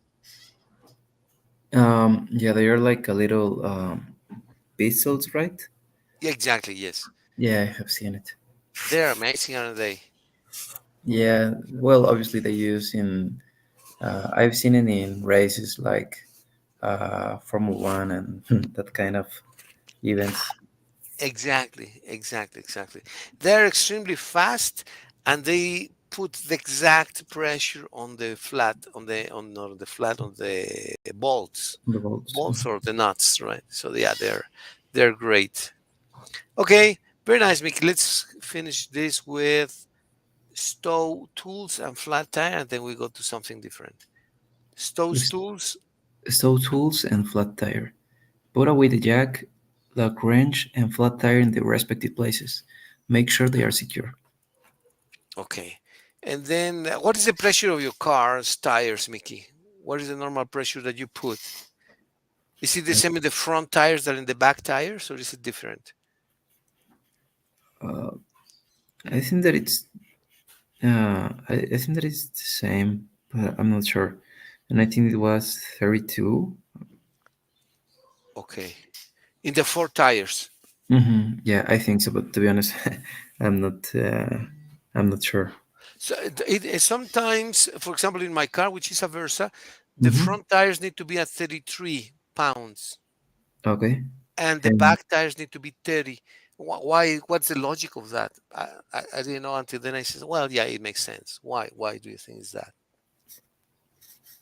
Yeah, they are like a little pistols, right? Yeah, exactly. Yes, Yeah, I have seen it. they're amazing, aren't they? Yeah, well, obviously they use in. I've seen it in races like Formula One and that kind of events. Exactly. They're extremely fast, and they put the exact pressure on the flat, on not the flat, on the The bolts. bolts or the nuts, right? So yeah, they're great. Okay, very nice, Mickey. Let's finish this with stow tools and flat tire, and then we go to something different. Stow Yes. tools. Stow tools and flat tire. Put away the jack, lock wrench, and flat tire in their respective places. Make sure they are secure. Okay, and then what is the pressure of your car's tires, Mickey? What is the normal pressure that you put? Is it the Uh, same in the front tires that in the back tires, or is it different? uh, I think that I think that it's the same, but I'm not sure. And I think it was 32. Okay. In the four tires. Yeah, I think so. But to be honest, I'm not. I'm not sure. So sometimes, for example, in my car, which is a Versa, the Mm-hmm. front tires need to be at 33 pounds Okay. and the And back tires need to be 30. Why? What's the logic of that? I didn't know until then. I said, well, yeah, it makes sense. Why do you think is that?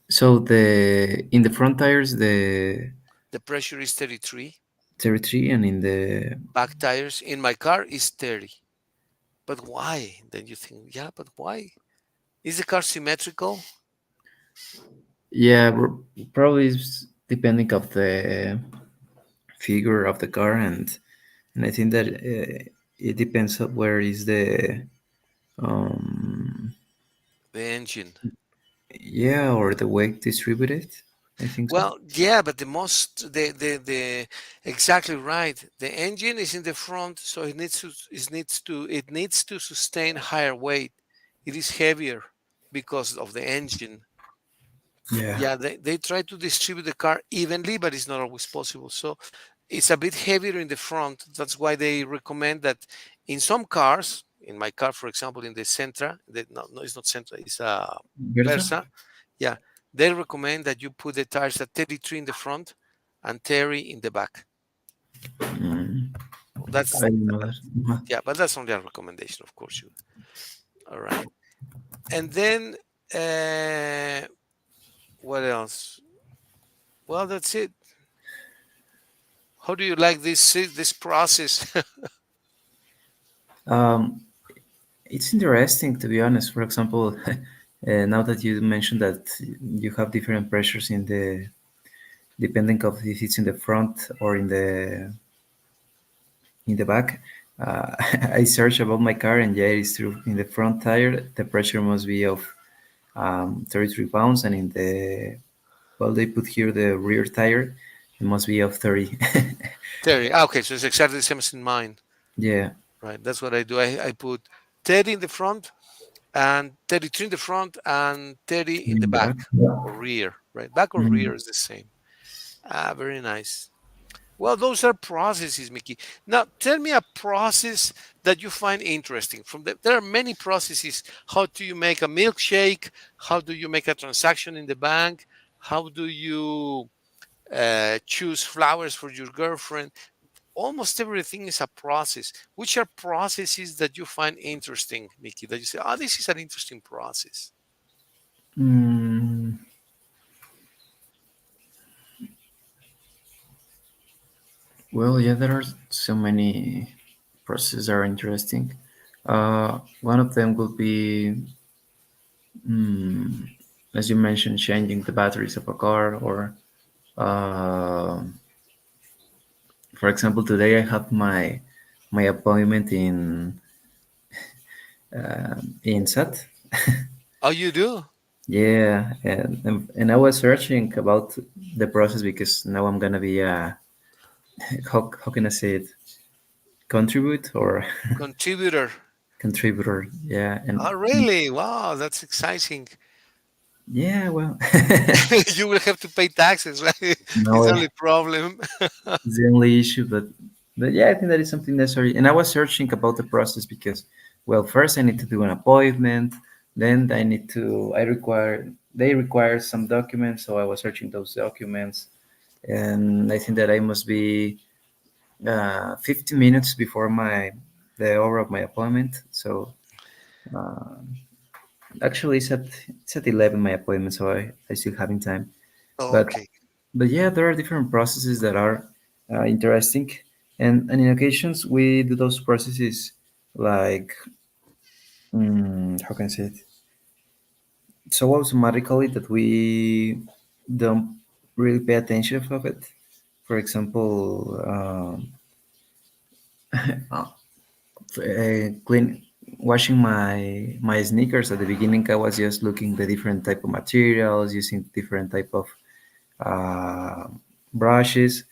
so the in the front tires the The pressure is 33. 33, and in the Back tires in my car is 30. But why? Then you think, yeah, but why? Is the car symmetrical? yeah, probably is depending of the figure of the car, and I think that it depends on where is the um The engine. yeah, or the weight distributed. I think so. Well, yeah, but the exactly right. The engine is in the front, so it needs to sustain higher weight. It is heavier because of the engine. Yeah. Yeah, they try to distribute the car evenly, but it's not always possible. So it's a bit heavier in the front. That's why they recommend that in some cars, in my car, for example, in the Sentra, no, it's not Sentra, it's a Versa. Versa. Yeah, they recommend that you put the tires at 33 in the front and 30 in the back. Mm, That's I didn't know that. Uh-huh. yeah, but that's only a recommendation, of course. You all right? And then what else? Well, that's it. How do you like this process? Um, it's interesting to be honest. For example, now that you mentioned that you have different pressures in the depending of if it's in the front or in the back. I searched about my car, and yeah, it's true. In the front tire, the pressure must be of 33 pounds, and in the well, they put here the rear tire, it must be of 30. 30. Okay, so it's exactly the same as in mine. Yeah. right? That's what I do. I put 30 in the front and 32 in the front and 30 in the In the back back. or rear, right? Back or Mm. rear is the same. Ah, very nice. Well, those are processes, Mickey. Now, tell me a process that you find interesting. There are many processes. How do you make a milkshake? How do you make a transaction in the bank? How do you choose flowers for your girlfriend? Almost everything is a process. Which are processes that you find interesting, Mickey? That you say, "Oh, this is an interesting process." Mm, well, yeah, there are so many processes that are interesting. One of them would be, mm, as you mentioned, changing the batteries of a car, or, uh, for example, today I have my appointment in SAT. Oh, you do? Yeah, and I was searching about the process because now I'm gonna be a how can I say it, contribute or Contributor. contributor. Yeah, Oh, and really? Wow, that's exciting. yeah, well, You will have to pay taxes, right? no, It's the only problem. it's the only issue, but yeah, I think that is something necessary. And I was searching about the process because, well, first I need to do an appointment, then I require they require some documents, so I was searching those documents, and I think that I must be 15 minutes before the hour of my appointment. So uh, actually, it's at 11 my appointment, so I still having time. But Okay. but yeah, there are different processes that are interesting, and in occasions we do those processes like how can I say it, so automatically that we don't really pay attention of it. For example, clean washing my sneakers. At the beginning, I was just looking the different type of materials, using different type of uh, brushes,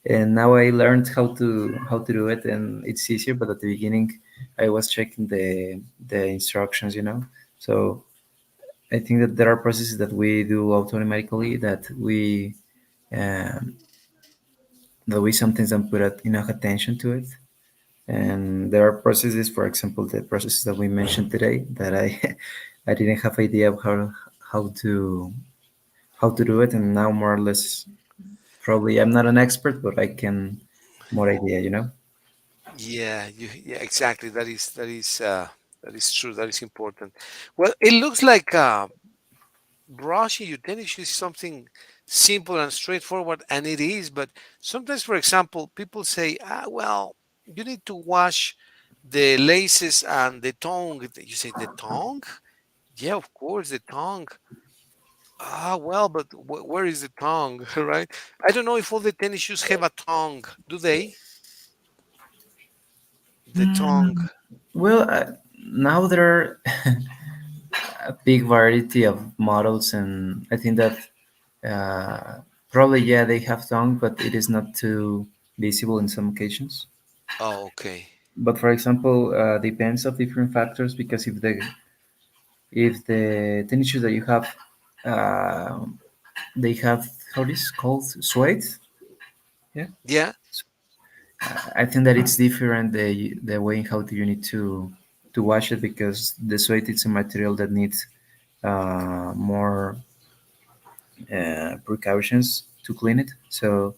and now I learned how to do it, and it's easier. But at the beginning, I was checking the instructions, So I think that there are processes that we do automatically um, that we sometimes don't put enough attention to it. And there are processes, for example, the processes that we mentioned today, that I I didn't have idea of how to how to do it, and now more or less, probably I'm not an expert, but I can more idea. Yeah, yeah, exactly. That is true. That is important. Well, it looks like brushing your tennis shoes is something simple and straightforward, and it is. But sometimes, for example, people say, well, you need to wash the laces and the tongue. You say the tongue? Yeah, of course, the tongue. Ah, well, but where is the tongue, right? I don't know if all the tennis shoes have a tongue. Do they? The tongue. Mm, well, now there are a big variety of models, and I think that probably, yeah, they have tongue, but it is not too visible in some occasions. Oh, okay. But for example, depends of different factors, because if the tennis shoes that you have, uh, they have, how this called, suede. Yeah, Yeah. I think that it's different, the way how do you need to wash it, because the suede is a material that needs more precautions to clean it. So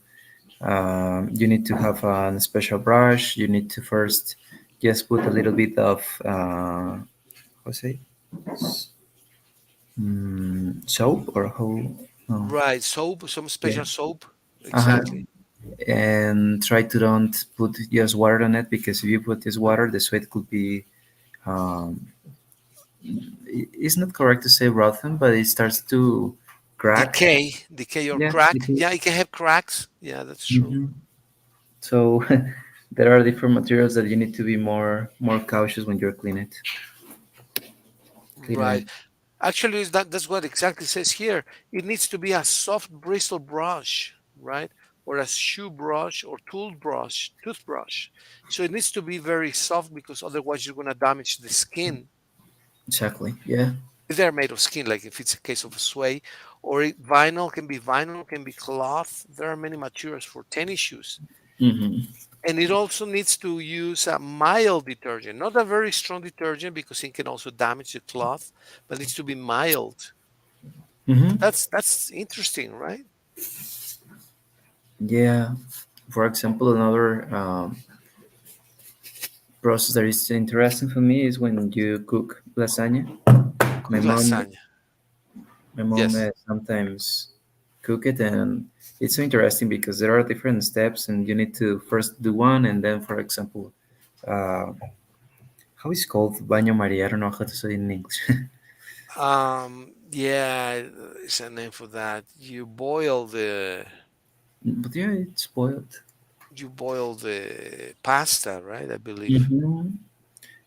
you need to have a special brush. You need to first just put a little bit of how say, soap, or how, no. Right. Soap, some Yeah. special soap. Uh-huh. Exactly. And try to don't put just water on it, because if you put this water, the sweat could be, um, it's not correct to say rotten, but it starts to crack. Decay or Yeah. crack. Yeah, it can have cracks. Yeah, that's true. Mhm. So there are different materials that you need to be more cautious when you're cleaning Right. it. Actually, that's what exactly says here. It needs to be a soft bristle brush, right? or a shoe brush or toothbrush. So it needs to be very soft because otherwise you're going to damage the skin. Exactly. Yeah. They're made of skin, like if it's a case of a suede, or vinyl, can be cloth. There are many materials for tennis shoes. Hmm. And it also needs to use a mild detergent, not a very strong detergent because it can also damage the cloth, but it needs to be mild. Hmm. That's interesting, right? Yeah. For example, another process that is interesting for me is when you cook lasagna. My Cook mom, lasagna. my mom Yes. sometimes cook it, and it's so interesting because there are different steps, and you need to first do one, and then, for example, uh, how is it called baño Maria? I don't know how to say it in English. Yeah, it's a name for that. But yeah, it's boiled. You boil the pasta, right? I believe. Hmm.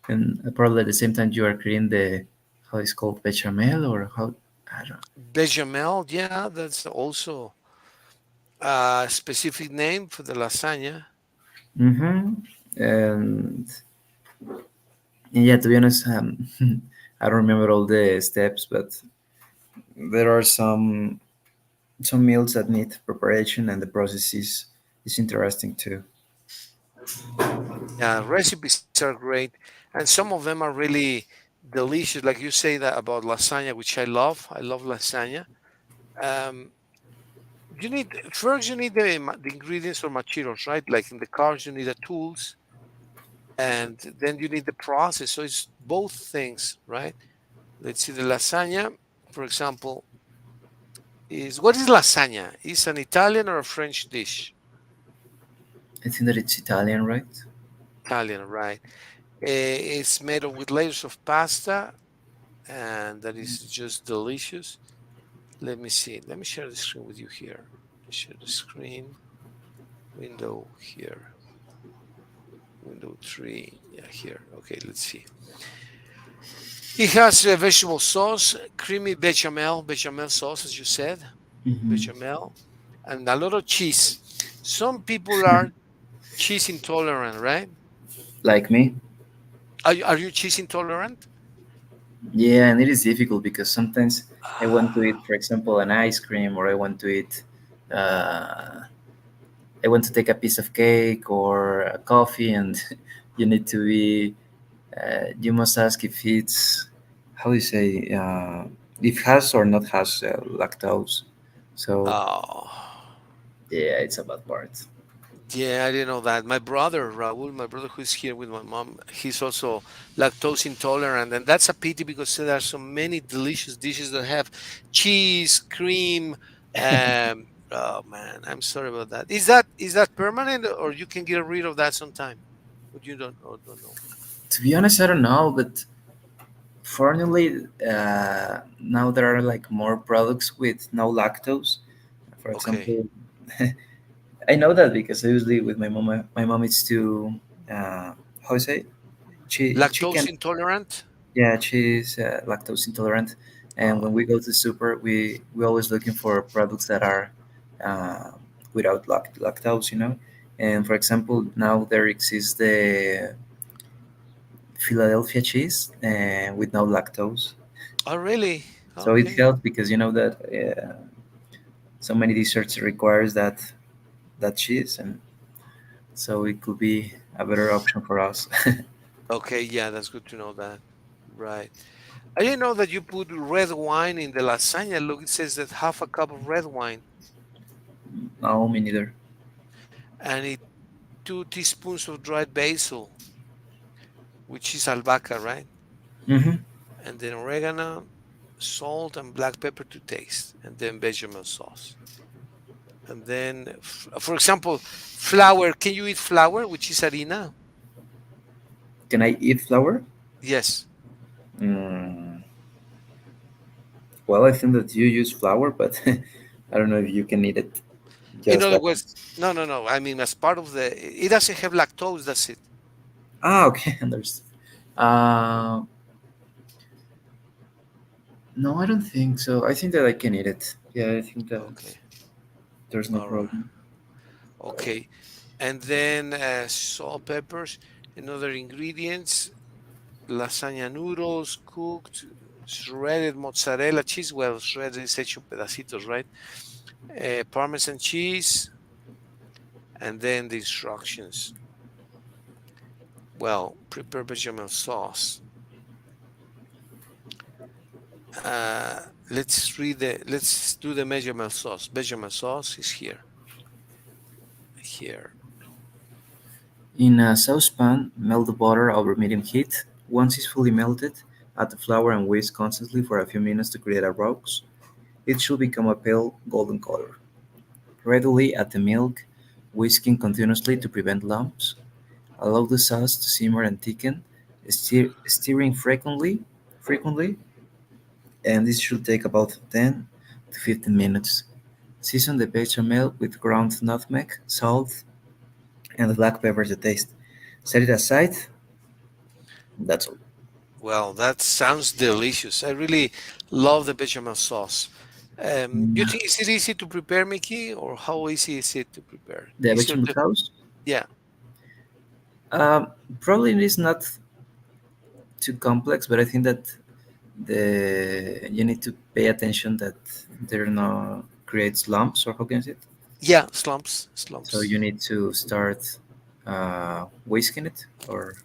And probably at the same time you are creating the how it's called bechamel or how I don't. Bechamel, yeah, that's also a specific name for the lasagna. Mm-hmm. And, and yeah, to be honest, I don't remember all the steps, but there are some meals that need preparation, and the process is interesting too. Yeah, recipes are great, and some of them are really delicious. Like you say that about lasagna, which I love. I love lasagna. Um, you need first you need the ingredients or materials, right? Like in the cars, you need the tools, and then you need the process. So it's both things, right? Let's see. The lasagna, for example, is what is lasagna? Is an Italian or a French dish? I think that it's Italian, right? Italian, right? It's made of with layers of pasta, and that is just delicious. Let me see. Let me share the screen with you here. Share the screen. Window here. Window three. Yeah, here. Okay, let's see. It has a vegetable sauce, creamy bechamel sauce, as you said, Hmm. bechamel, and a lot of cheese. Some people are cheese intolerant, right? Like me. Are you cheese intolerant? Yeah, and it is difficult because sometimes I want to eat, Ah, for example, an ice cream, or I want to eat, uh, I want to take a piece of cake or a coffee, and you need to be, you must ask if it's, how do you say, if has or not has lactose. So oh. yeah, it's a bad part. Yeah, I didn't know that. My brother, Raul, my brother who's here with my mom, he's also lactose intolerant. And that's a pity because there are so many delicious dishes that have cheese, cream. Oh man, I'm sorry about that. Is that permanent or you can get rid of that sometime? But you don't know. To be honest, I don't know, but fortunately, now there are like more products with no lactose. For Okay. example, I know that because I usually with my mom, my mom is too, how to say, she Lactose can, intolerant? yeah, she's lactose intolerant, and when Oh, we go to super, we always looking for products that are uh, without lactose, you know. And for example, now there exists the Philadelphia cheese with no lactose, oh really? so it Okay. helps because you know that so many desserts requires that cheese, and so it could be a better option for us. Okay, yeah, that's good to know that. Right. I didn't know that you put red wine in the lasagna. Look, it says that half a cup of red wine No, me neither. and 2 teaspoons of dried basil, which is albahaca, right? Hmm. And then oregano, salt, and black pepper to taste, and then bechamel sauce. And then, for example, flour. Can you eat flour, which is harina? Can I eat flour? Yes. Mm, well, I think that you use flour, but I don't know if you can eat it In just other like. words, no, no, no. I mean, as part of it doesn't have lactose. That's it. Ah, okay, understood. Uh, no, I don't think so. I think that I can eat it. Yeah, I think that Okay. there's no All right. problem. Okay. And then salt, peppers, and other ingredients. Lasagna noodles, cooked, shredded mozzarella cheese. Well, shredded is hecho en pedacitos, right? Parmesan cheese, and then the instructions. Well, prepare bechamel sauce. Uh, let's do the bechamel sauce. Bechamel sauce is here. Here. In a saucepan, melt the butter over medium heat. Once it's fully melted, add the flour and whisk constantly for a few minutes to create a rose. It should become a pale golden color. Readily add the milk, whisking continuously to prevent lumps. Allow the sauce to simmer and thicken, stirring frequently, and this should take about 10 to 15 minutes. Season the bechamel with ground nutmeg, salt, and black pepper to taste. Set it aside. That's all. Well, that sounds delicious. I really love the bechamel sauce. You Mm, think is it easy to prepare, Mickey, or how easy is it to prepare? The Easier bechamel to, sauce? yeah, Um, Probably it is not too complex, but I think that the you need to pay attention that there no creates lumps, or how can I say it? yeah, slumps, So slumps. you need to start whisking it, or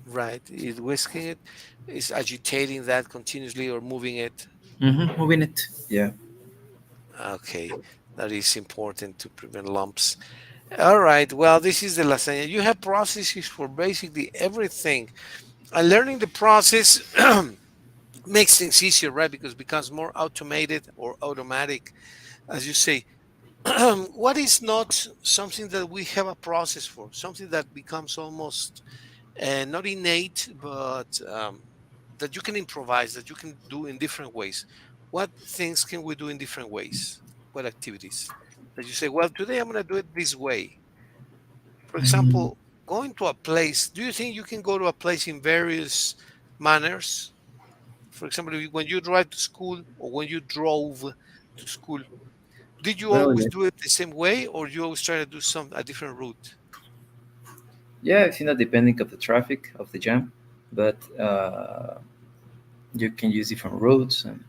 Right. It whisking it is agitating that continuously or moving it. moving it. Yeah. Okay, that is important to prevent lumps. All right. Well, this is the lasagna. You have processes for basically everything. And learning the process makes things easier, right? Because it becomes more automated or automatic, as you say. What is not something that we have a process for? Something that becomes almost not innate, but that you can improvise, that you can do in different ways. What things can we do in different ways? What activities that you say, well, today I'm going to do it this way? For Mm, example, going to a place, do you think you can go to a place in various manners? For example, when you drive to school or when you drove to school, did you well, always yeah. do it the same way or you always try to do some a different route? Yeah, I think that depending of the traffic of the jam, but you can use different routes, and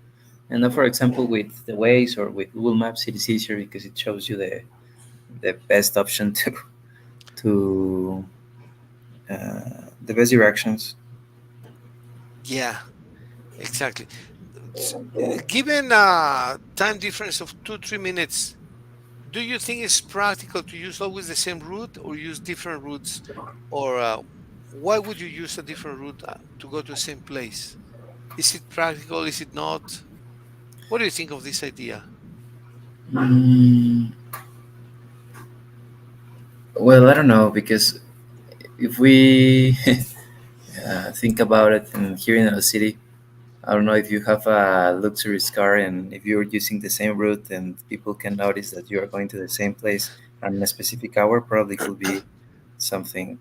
now, for example, with the Waze or with Google Maps, it is easier because it shows you the best option to the best directions. Yeah, exactly. Given time difference of 2 3 minutes, do you think it's practical to use always the same route or use different routes? Or why would you use a different route to go to the same place? Is it practical? Is it not? What do you think of this idea? Mm, well, I don't know because if we think about it, and here in our city, I don't know if you have a luxurious car and if you're using the same route and people can notice that you are going to the same place at a specific hour, probably could be something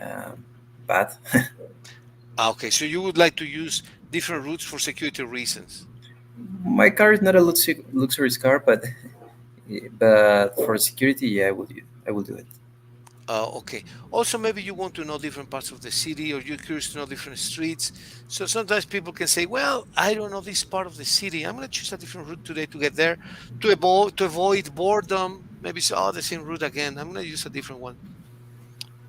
um, bad. Okay, so you would like to use different routes for security reasons. My car is not a luxurious car, but for security, yeah, I will do it. Okay. Also, maybe you want to know different parts of the city or you're curious to know different streets. So sometimes people can say, well, I don't know this part of the city. I'm going to choose a different route today to get there to avoid boredom. Maybe say, oh, the same route again. I'm going to use a different one.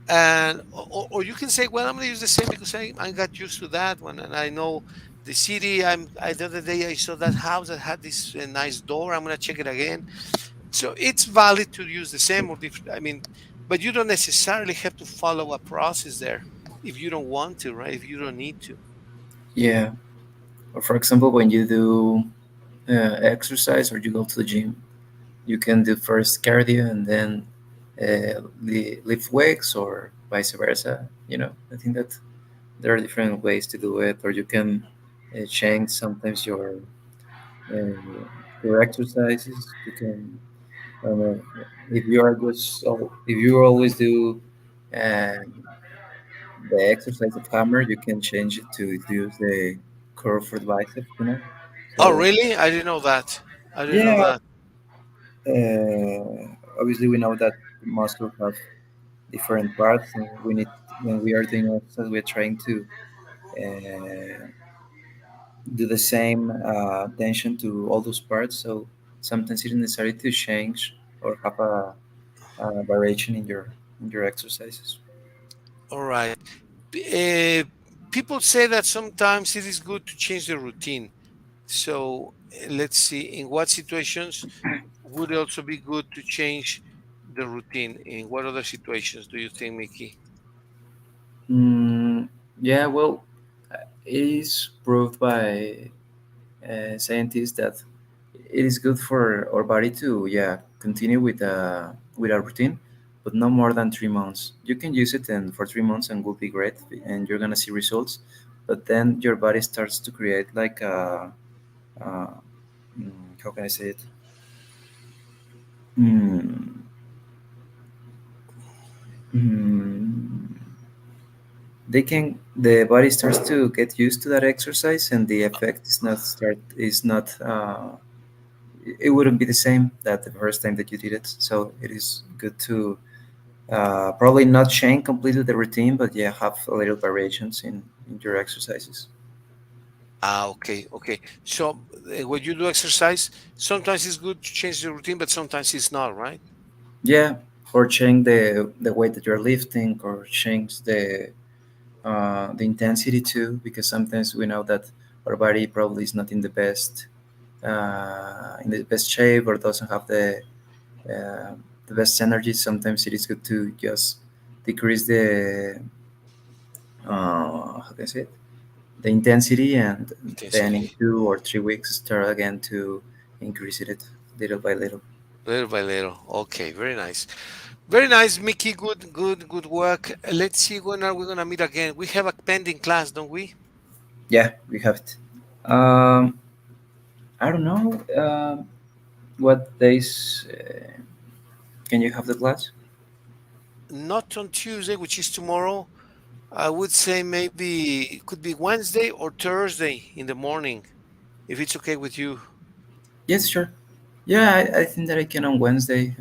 And or you can say, well, I'm going to use the same because I got used to that one and I know the city. The other day I saw that house that had this nice door. I'm going to check it again. So it's valid to use the same or different. I mean, but you don't necessarily have to follow a process there if you don't want to, right? If you don't need to. Yeah. Or for example, when you do exercise or you go to the gym, you can do first cardio and then lift weights or vice versa. I think that there are different ways to do it, or you can change sometimes your exercises. You can, I don't know, if you always do um, the exercise of hammer, you can change it to use the curve for the bicep. Oh, So really? I didn't know that. I didn't know yeah, that. obviously we know that muscles have different parts, and we need when we are doing exercise, we're trying to uh, do the same attention to all those parts. So sometimes it is necessary to change or have a variation in your exercises. All right. Uh, People say that sometimes it is good to change the routine. So let's see, in what situations would it also be good to change the routine? In what other situations do you think, Mickey? Mm, yeah, well, it is proved by scientists that it is good for our body to continue with a routine, but no more than 3 months. You can use it and for 3 months and will be great, and you're gonna see results. But then your body starts to create like uh, how can I say it? Mm, mm, the body starts to get used to that exercise, and the effect is not it wouldn't be the same that the first time that you did it. So it is good to probably not change completely the routine, but yeah, have a little variations in your exercises. Ah, okay, okay. So when you do exercise, sometimes it's good to change the routine, but sometimes it's not, right? Yeah, or change the weight that you're lifting, or change the intensity too, because sometimes we know that our body probably is not in the best shape, or doesn't have uh, the best energy. Sometimes it is good to just decrease the how can I say it? The intensity, and then in Intensity, 2 or 3 weeks start again to increase it little by little. little by little. Okay, very nice. Very nice, Mickey. Good, good, good work. Let's see when are we gonna meet again. We have a pending class, don't we? Yeah, we have it. um I don't know what days can you have the class. Not on Tuesday, which is tomorrow. I would say maybe it could be Wednesday or Thursday in the morning, if it's okay with you. Yes, sure. Yeah, I think that I can on Wednesday.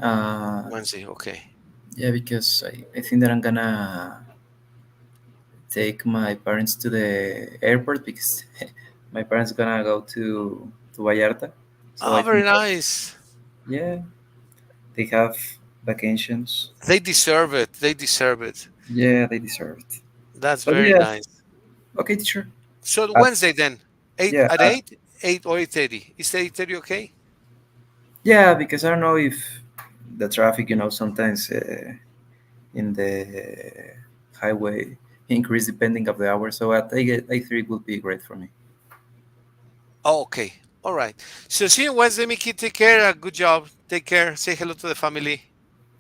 Wednesday, okay. Yeah, because I think that I'm gonna take my parents to the airport, because my parents gonna go to Vallarta. So Oh, I very think that, nice. yeah, they have vacations. They deserve it. They deserve it. Yeah, they deserve it. That's But very yeah, nice. okay, teacher. So At, Wednesday then, eight yeah, at 8 or 8:30. Is 8:30 okay? yeah, because I don't know if the traffic, sometimes in the highway increase depending of the hour. So at 8:30 would be great for me. Oh, okay. All right. So see you Wednesday, Mickey. Take care. Good job. Take care. Say hello to the family.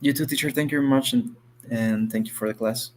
You too, teacher. Thank you very much, and thank you for the class.